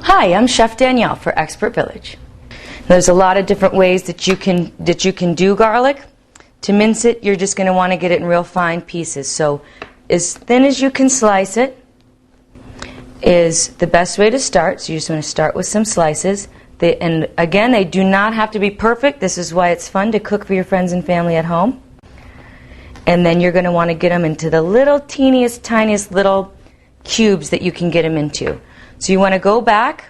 Hi, I'm Chef Danielle for Expert Village. There's a lot of different ways that you can do garlic. To mince it, you're just going to want to get it in real fine pieces. So as thin as you can slice it is the best way to start. So you just want to start with some slices. And again, they do not have to be perfect. This is why it's fun to cook for your friends and family at home. And then you're going to want to get them into the little teeniest, tiniest little cubes that you can get them into. So you want to go back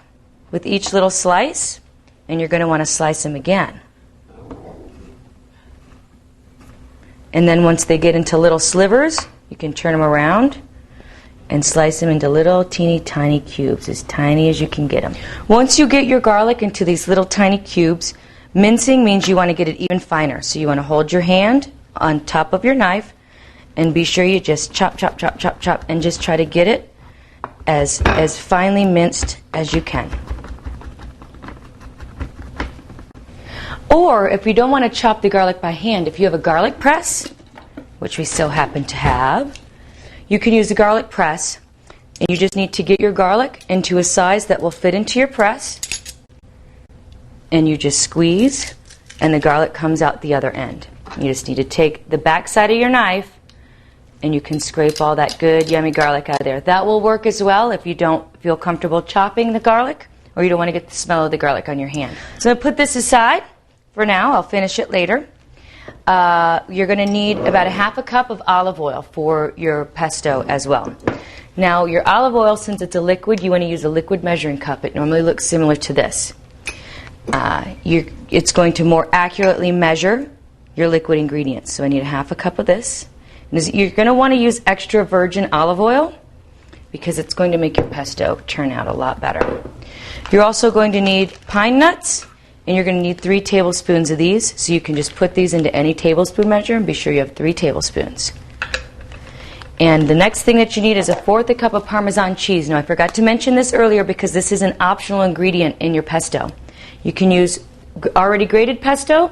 with each little slice, and you're going to want to slice them again. And then once they get into little slivers, you can turn them around and slice them into little teeny tiny cubes, as tiny as you can get them. Once you get your garlic into these little tiny cubes, mincing means you want to get it even finer. So you want to hold your hand on top of your knife and be sure you just chop, chop, chop, chop, chop, and just try to get it as finely minced as you can. Or if you don't want to chop the garlic by hand, if you have a garlic press, which we still happen to have, you can use a garlic press, and you just need to get your garlic into a size that will fit into your press, and you just squeeze, and the garlic comes out the other end. You just need to take the back side of your knife, and you can scrape all that good, yummy garlic out of there. That will work as well if you don't feel comfortable chopping the garlic, or you don't want to get the smell of the garlic on your hand. So I'm going to put this aside for now. I'll finish it later. You're going to need about a half a cup of olive oil for your pesto as well. Now, your olive oil, since it's a liquid, you want to use a liquid measuring cup. It normally looks similar to this. It's going to more accurately measure your liquid ingredients. So I need a half a cup of this. And you're going to want to use extra virgin olive oil because it's going to make your pesto turn out a lot better. You're also going to need pine nuts, and you're going to need 3 tablespoons of these. So you can just put these into any tablespoon measure and be sure you have 3 tablespoons. And the next thing that you need is 1/4 cup of Parmesan cheese. Now, I forgot to mention this earlier because this is an optional ingredient in your pesto. You can use already grated Parmesan,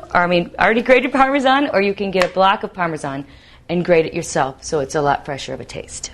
or you can get a block of Parmesan and grate it yourself, so it's a lot fresher of a taste.